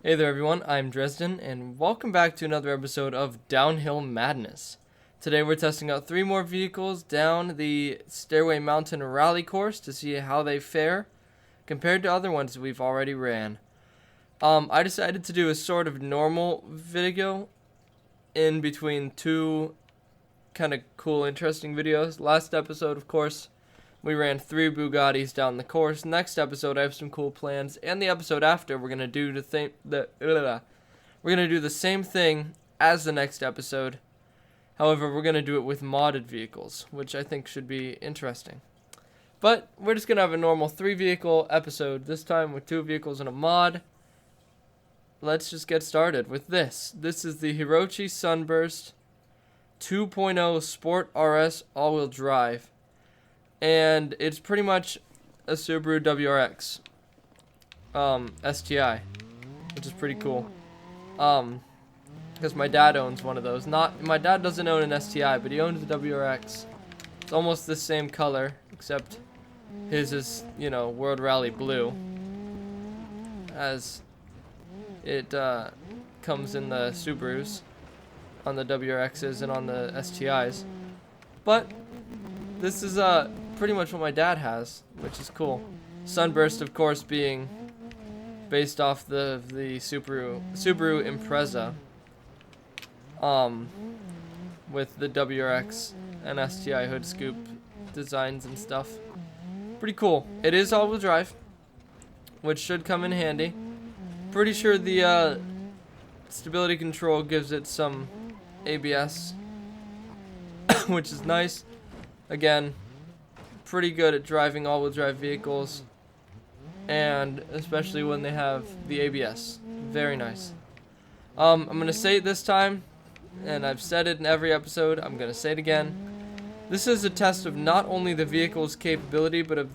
Hey there everyone, I'm Dresden, and welcome back to another episode of Downhill Madness. Today we're testing out 3 more vehicles down the Stairway Mountain Rally course to see how they fare compared to other ones we've already ran. I decided to do a sort of normal video in between 2 kind of cool, interesting videos. Last episode, of course, we ran 3 Bugattis down the course. Next episode, I have some cool plans, and the episode after, we're gonna do the same thing as the next episode. However, we're gonna do it with modded vehicles, which I think should be interesting. But we're just gonna have a normal 3-vehicle episode this time with 2 vehicles and a mod. Let's just get started with this. This is the Hirochi Sunburst 2.0 Sport RS all-wheel drive. And it's pretty much a Subaru WRX STI, which is pretty cool. Because my dad owns one of those. My dad doesn't own an STI, but he owns a WRX. It's almost the same color, except his is, World Rally Blue, as it comes in the Subarus on the WRXs and on the STIs. But this is pretty much what my dad has, which is cool. Sunburst, of course, being based off the Subaru Impreza, with the WRX and STI hood scoop designs and stuff. Pretty cool. It is all-wheel drive, which should come in handy. Pretty sure the stability control gives it some ABS, which is nice. Again, pretty good at driving all-wheel drive vehicles, and especially when they have the ABS. Very nice. I'm gonna say it this time, and I've said it in every episode. I'm gonna say it again. This is a test of not only the vehicle's capability, but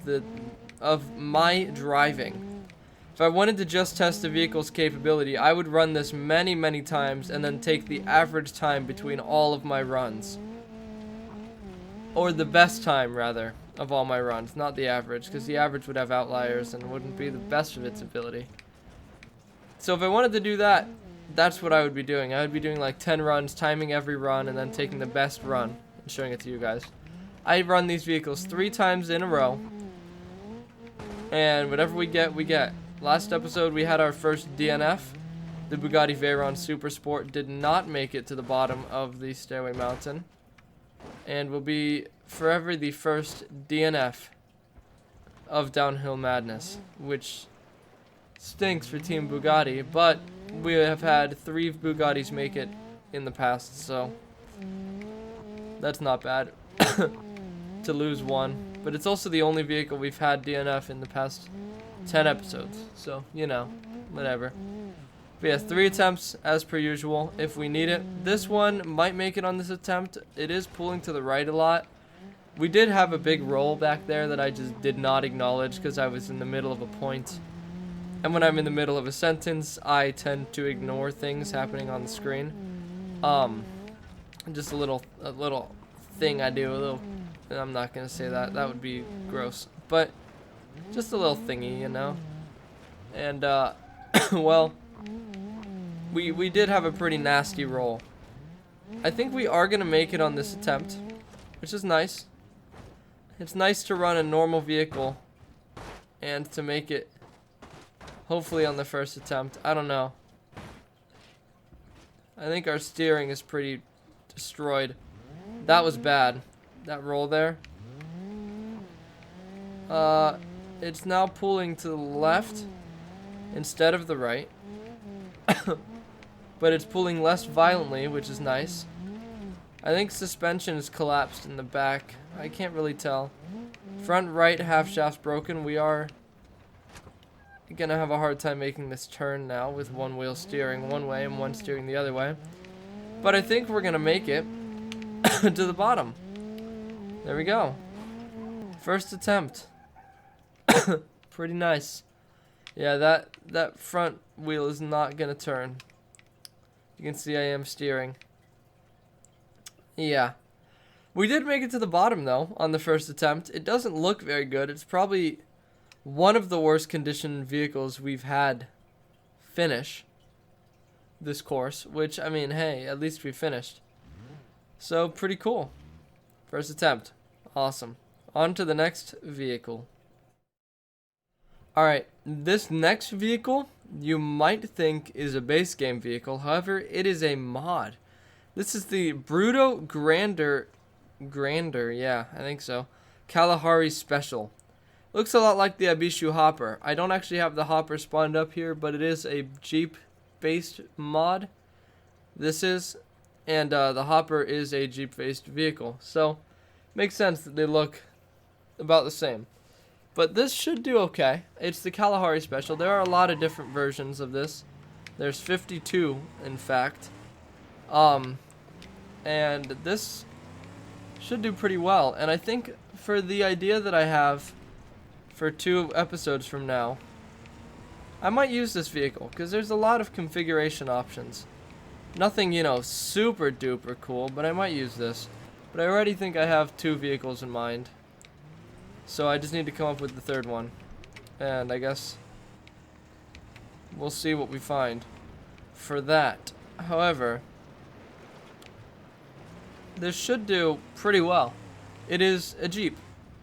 of my driving. If I wanted to just test the vehicle's capability, I would run this many, many times and then take the average time between all of my runs. Or the best time, rather, of all my runs, not the average, because the average would have outliers and wouldn't be the best of its ability. So if I wanted to do that, that's what I would be doing. I would be doing like 10 runs, timing every run, and then taking the best run and showing it to you guys. I run these vehicles 3 times in a row, and whatever we get, we get. Last episode, we had our first DNF. The Bugatti Veyron Super Sport did not make it to the bottom of the Stairway Mountain, and will be forever the first DNF of Downhill Madness, which stinks for Team Bugatti, but we have had 3 Bugattis make it in the past, so that's not bad to lose one. But it's also the only vehicle we've had DNF in the past 10 episodes, so, whatever. But yeah, 3 attempts as per usual if we need it. This one might make it on this attempt. It is pulling to the right a lot. We did have a big roll back there that I just did not acknowledge because I was in the middle of a point. And when I'm in the middle of a sentence, I tend to ignore things happening on the screen. Just a little thing I do. I'm not gonna say that. That would be gross. But just a little thingy, And well, we did have a pretty nasty roll. I think we are gonna make it on this attempt, which is nice. It's nice to run a normal vehicle and to make it hopefully on the first attempt. I don't know. I think our steering is pretty destroyed. That was bad. That roll there. It's now pulling to the left instead of the right. But it's pulling less violently, which is nice. I think suspension is collapsed in the back. I can't really tell. Front right half shaft's broken. We are gonna have a hard time making this turn now with one wheel steering one way and one steering the other way. But I think we're gonna make it to the bottom. There we go. First attempt. Pretty nice. Yeah, that front wheel is not gonna turn. You can see I am steering. Yeah. We did make it to the bottom, though, on the first attempt. It doesn't look very good. It's probably one of the worst conditioned vehicles we've had finish. this course, which, I mean, hey, at least we finished. So, pretty cool. First attempt. Awesome. On to the next vehicle. Alright, this next vehicle you might think is a base game vehicle. However, it is a mod. This is the Bruto Grander, yeah, I think so. Kalahari Special. Looks a lot like the Abishu Hopper. I don't actually have the Hopper spawned up here, but it is a Jeep-based mod. This is, and the Hopper is a Jeep-based vehicle. So, makes sense that they look about the same. But this should do okay. It's the Kalahari Special. There are a lot of different versions of this. There's 52, in fact. And this should do pretty well. And I think for the idea that I have for 2 episodes from now, I might use this vehicle because there's a lot of configuration options. Nothing, you know, super duper cool, but I might use this. But I already think I have 2 vehicles in mind. So I just need to come up with the 3rd one. And I guess we'll see what we find for that. However, this should do pretty well. It is a Jeep.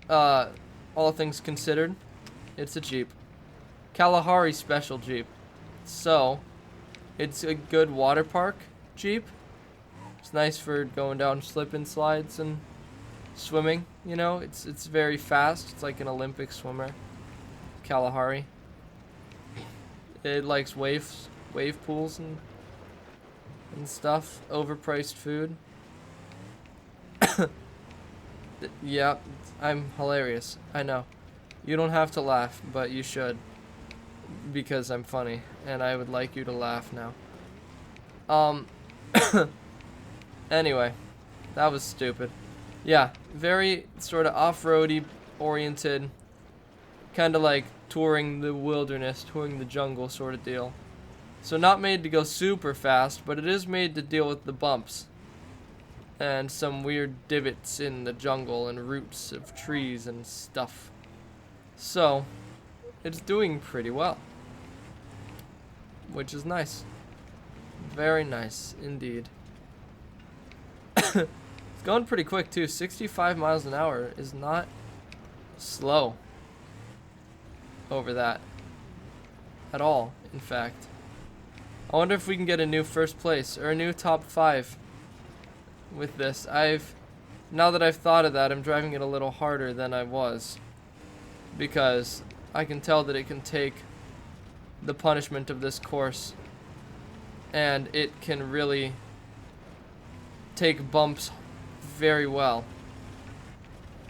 All things considered, it's a Jeep. Kalahari Special Jeep. So, it's a good water park Jeep. It's nice for going down slip-and slides and swimming, you know. It's very fast. It's like an Olympic swimmer. Kalahari. It likes wave pools and stuff. Overpriced food. Yeah, I'm hilarious. I know. You don't have to laugh, but you should. Because I'm funny, and I would like you to laugh now. Anyway, that was stupid. Yeah, very sort of off-roady oriented, kind of like touring the wilderness, touring the jungle sort of deal. So not made to go super fast, but it is made to deal with the bumps and some weird divots in the jungle and roots of trees and stuff. So, it's doing pretty well, which is nice. Very nice indeed. It's going pretty quick too. 65 miles an hour is not slow over that at all, in fact. I wonder if we can get a new 1st place or a new top 5 with this. Now that I've thought of that, I'm driving it a little harder than I was, because I can tell that it can take the punishment of this course and it can really take bumps very well,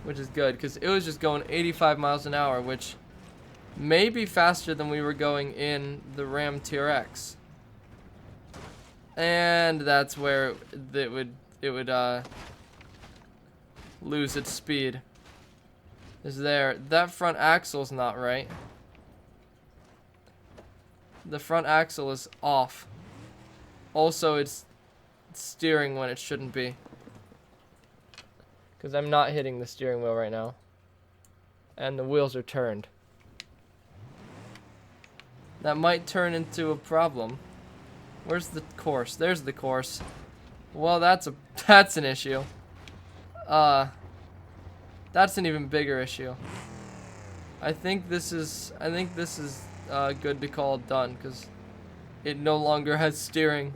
which is good, because it was just going 85 miles an hour, which may be faster than we were going in the Ram TRX. And that's where it would lose its speed. Is there. That front axle's not right. The front axle is off. Also, it's steering when it shouldn't be, because I'm not hitting the steering wheel right now, and the wheels are turned. That might turn into a problem. Where's the course? There's the course. Well, that's an issue. That's an even bigger issue. I think this is good to call it done, because it no longer has steering,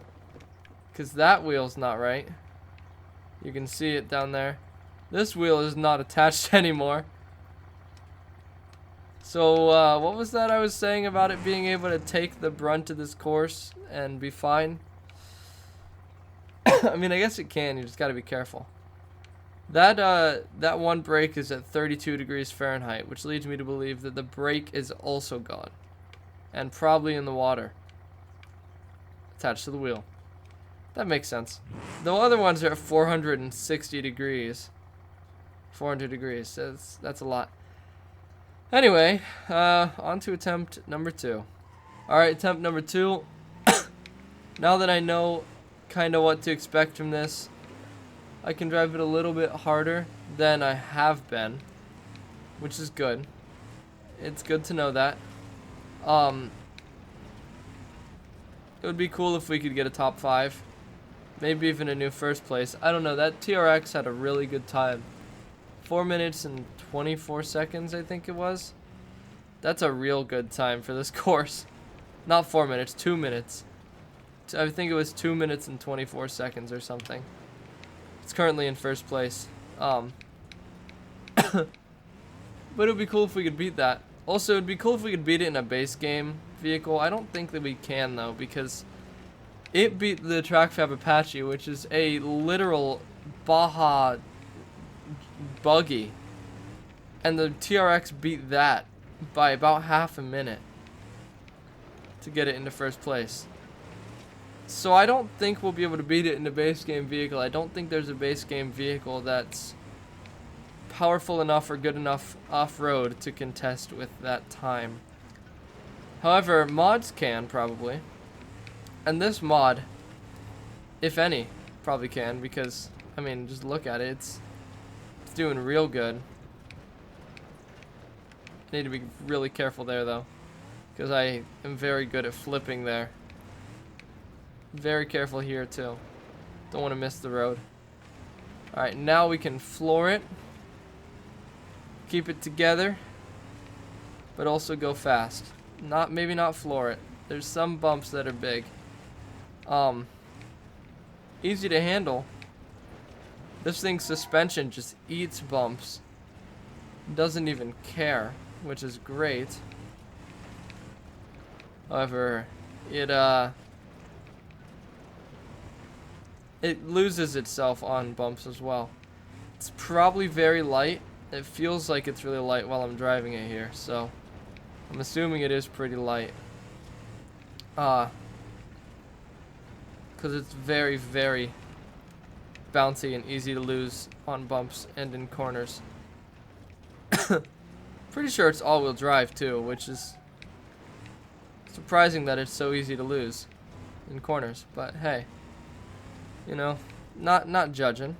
because that wheel's not right. You can see it down there. This wheel is not attached anymore. So what was that I was saying about it being able to take the brunt of this course and be fine? I mean, I guess it can. You just got to be careful. That one brake is at 32 degrees Fahrenheit, which leads me to believe that the brake is also gone, and probably in the water, attached to the wheel. That makes sense. The other ones are at 460 degrees. 400 degrees. That's a lot. Anyway, on to attempt number 2. Alright, attempt number 2. Now that I know kind of what to expect from this, I can drive it a little bit harder than I have been, which is good. It's good to know that. It would be cool if we could get a top 5. Maybe even a new first place. I don't know. That TRX had a really good time. 4 minutes and 24 seconds, I think it was. That's a real good time for this course. Not 4 minutes, 2 minutes. I think it was 2 minutes and 24 seconds or something. It's currently in first place. But it would be cool if we could beat that. Also, it would be cool if we could beat it in a base game vehicle. I don't think that we can, though, because it beat the TrackFab Apache, which is a literal Baja buggy. And the TRX beat that by about half a minute to get it into first place. So I don't think we'll be able to beat it in the base game vehicle. I don't think there's a base game vehicle that's powerful enough or good enough off-road to contest with that time. However, mods can probably. And this mod, if any, probably can, because, I mean, just look at it. It's doing real good. I need to be really careful there, though, because I am very good at flipping there. Very careful here, too. Don't want to miss the road. Alright, now we can floor it. Keep it together, but also go fast. Maybe not floor it. There's some bumps that are big. Easy to handle. This thing's suspension just eats bumps. Doesn't even care, which is great. However, it loses itself on bumps as well. It's probably very light. It feels like it's really light while I'm driving it here, so I'm assuming it is pretty light. Because it's very, very bouncy and easy to lose on bumps and in corners. Pretty sure it's all-wheel drive too, which is surprising that it's so easy to lose in corners. But hey, you know, not judging.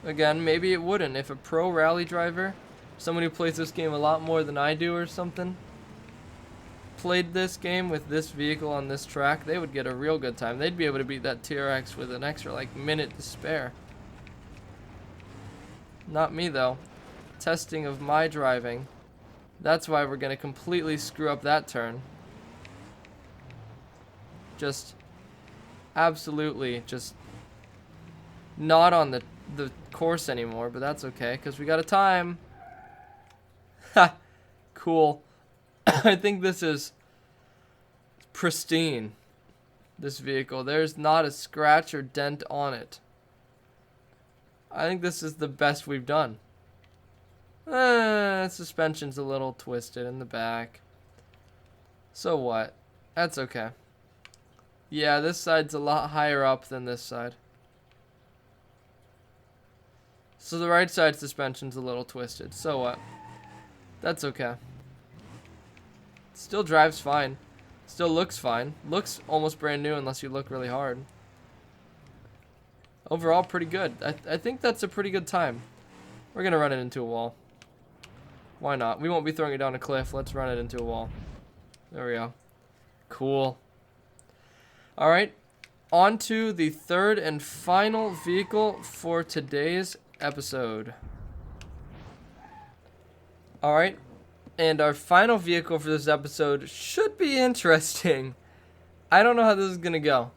Again, maybe it wouldn't. If a pro rally driver, someone who plays this game a lot more than I do or something, played this game with this vehicle on this track, they would get a real good time. They'd be able to beat that TRX with an extra like minute to spare. Not me though. Testing of my driving. That's why we're gonna completely screw up that turn. Just absolutely just not on the course anymore, but that's okay because we got a time. Ha, cool. I think this is pristine, this vehicle. There's not a scratch or dent on I think this is the best we've done. Suspension's a little twisted in the back. So what? That's okay. Yeah, this side's a lot higher up than this side. So the right side suspension's a little twisted. So what? That's okay. Still drives fine. Still looks fine. Looks almost brand new unless you look really hard. Overall, pretty good. I think that's a pretty good time. We're going to run it into a wall. Why not? We won't be throwing it down a cliff. Let's run it into a wall. There we go. Cool. Alright. On to the third and final vehicle for today's episode. Alright. And our final vehicle for this episode should be interesting. I don't know how this is going to go.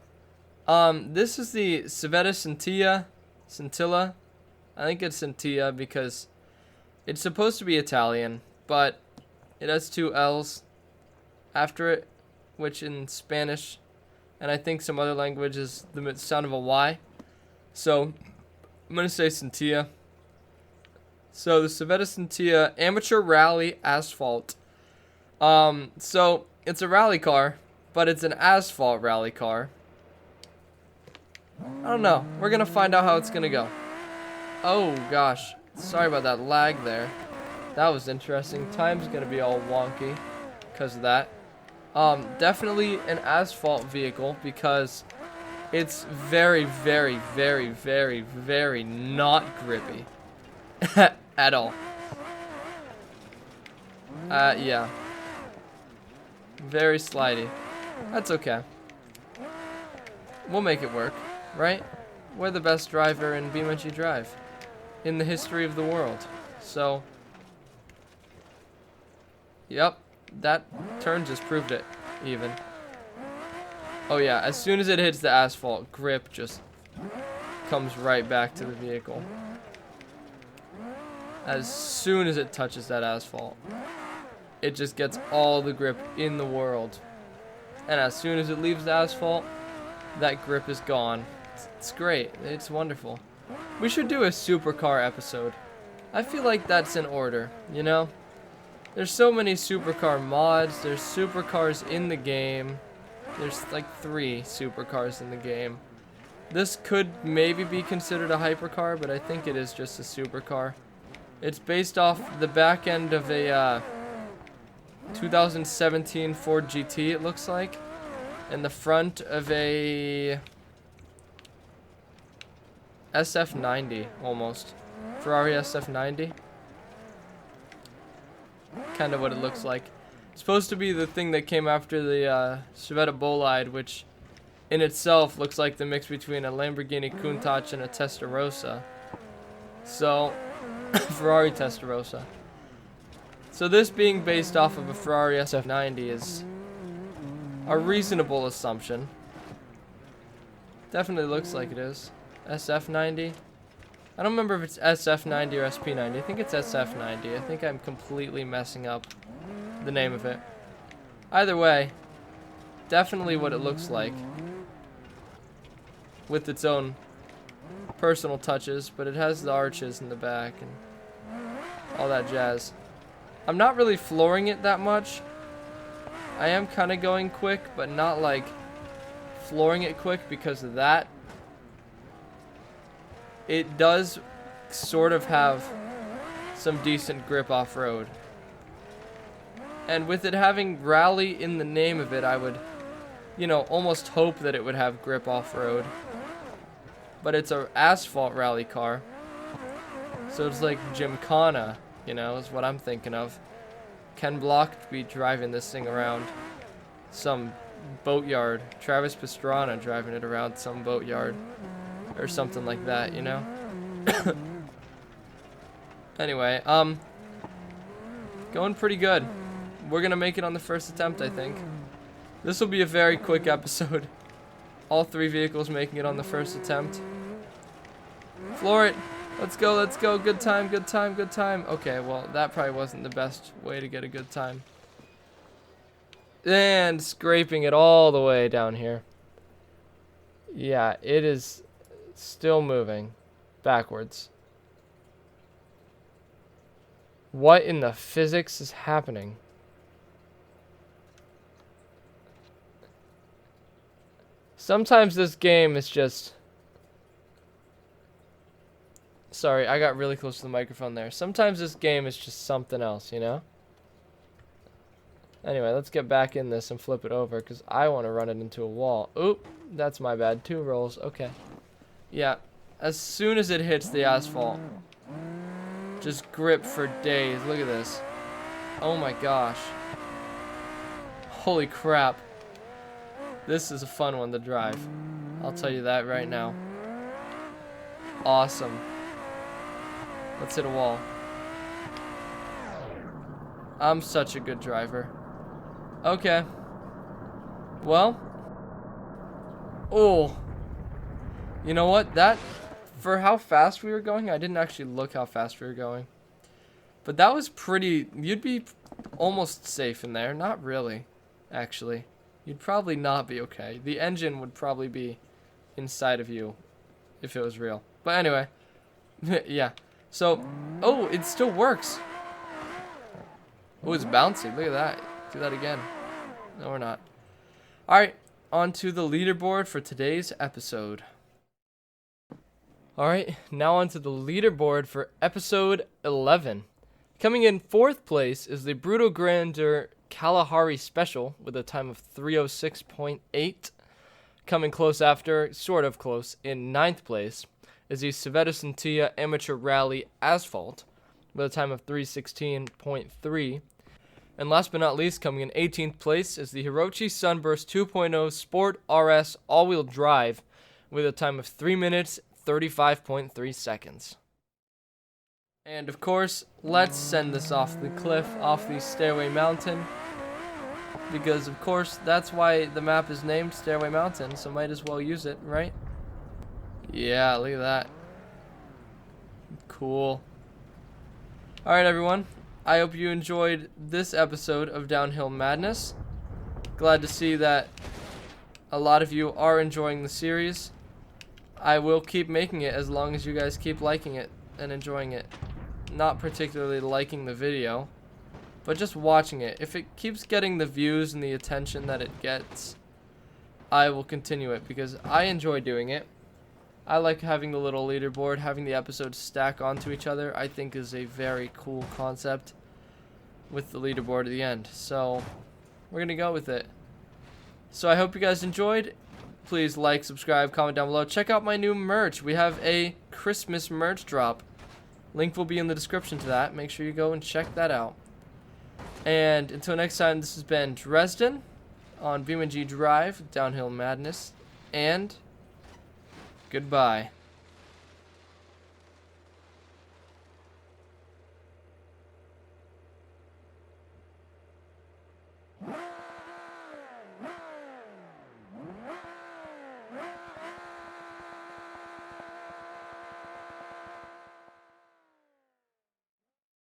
This is the Civetta Scintilla. I think it's Scintilla because it's supposed to be Italian, but it has two L's after it, which in Spanish and I think some other language is the sound of a Y. So I'm going to say Scintilla. So the Civetta Scintilla Amateur Rally Asphalt. So it's a rally car, but it's an asphalt rally car. I don't know. We're going to find out how it's going to go. Oh, gosh. Sorry about that lag there. That was interesting. Time's going to be all wonky because of that. Definitely an asphalt vehicle because it's very, very, very, very, very not grippy. At all. Yeah. Very slidey. That's okay. We'll make it work, right? We're the best driver in BeamNG.drive in the history of the world. So, yep, that turn just proved it, even. Oh yeah, as soon as it hits the asphalt, grip just comes right back to the vehicle. As soon as it touches that asphalt, it just gets all the grip in the world. And as soon as it leaves the asphalt, that grip is gone. It's great. It's wonderful. We should do a supercar episode. I feel like that's in order, you know? There's so many supercar mods. There's supercars in the game. There's like 3 supercars in the game. This could maybe be considered a hypercar, but I think it is just a supercar. It's based off the back end of a 2017 Ford GT, it looks like. And the front of a SF90, almost. Ferrari SF90. Kind of what it looks like. It's supposed to be the thing that came after the Chevette Bolide, which in itself looks like the mix between a Lamborghini Countach and a Testarossa. So, Ferrari Testarossa. So this being based off of a Ferrari SF90 is a reasonable assumption. Definitely looks like it is. SF90. I don't remember if it's SF90 or SP90. I think it's SF90. I think I'm completely messing up the name of it. Either way, definitely what it looks like. With its own personal touches, but it has the arches in the back and all that jazz. I'm not really flooring it that much. I am kind of going quick, but not like flooring it quick because of that. It does sort of have some decent grip off-road. And with it having rally in the name of it, I would, you know, almost hope that it would have grip off-road. But it's an asphalt rally car. So it's like Gymkhana, you know, is what I'm thinking of. Ken Block be driving this thing around some boatyard. Travis Pastrana driving it around some boatyard. Or something like that, you know? Anyway, going pretty good. We're gonna make it on the first attempt, I think. This will be a very quick episode. All 3 vehicles making it on the first attempt. Floor it. Let's go, let's go. Good time, good time, good time. Okay, well, that probably wasn't the best way to get a good time. And scraping it all the way down here. Yeah, it is still moving backwards. What in the physics is happening? Sometimes this game is just... Sorry, I got really close to the microphone there. Sometimes this game is just something else, you know? Anyway, let's get back in this and flip it over, because I want to run it into a wall. Oop, that's my bad. 2 rolls. Okay. Yeah, as soon as it hits the asphalt, just grip for days. Look at this. Oh my gosh. Holy crap. This is a fun one to drive. I'll tell you that right now. Awesome. Let's hit a wall. I'm such a good driver. Okay. Well. Oh. You know what? That, for how fast we were going, I didn't actually look how fast we were going. But that was pretty, you'd be almost safe in there. Not really, actually. You'd probably not be okay. The engine would probably be inside of you if it was real. But anyway, yeah. So, oh, it still works. Oh, it's bouncy. Look at that. Do that again. No, we're not. All right, on to the leaderboard for today's episode. All right, now on to the leaderboard for episode 11. Coming in 4th place is the Bruto Grandeur Kalahari Special with a time of 3:06.8. Coming close after, sort of close, in 9th place is the Civetta Centilla Amateur Rally Asphalt with a time of 3:16.3. And last but not least, coming in 18th place is the Hirochi Sunburst 2.0 Sport RS all-wheel drive with a time of 3 minutes, 35.3 seconds. And of course, let's send this off the cliff, off the Stairway Mountain. Because of course, that's why the map is named Stairway Mountain, so might as well use it, right? Yeah, look at that. Cool. Alright everyone, I hope you enjoyed this episode of Downhill Madness. Glad to see that a lot of you are enjoying the series. I will keep making it as long as you guys keep liking it and enjoying it. Not particularly liking the video, but just watching it. If it keeps getting the views and the attention that it gets, I will continue it because I enjoy doing it. I like having the little leaderboard, having the episodes stack onto each other, I think is a very cool concept with the leaderboard at the end. So we're going to go with it. So I hope you guys enjoyed. Please like, subscribe, comment down below. Check out my new merch. We have a Christmas merch drop. Link will be in the description to that. Make sure you go and check that out. And until next time, this has been Dresden on BeamNG.drive, Downhill Madness, and goodbye.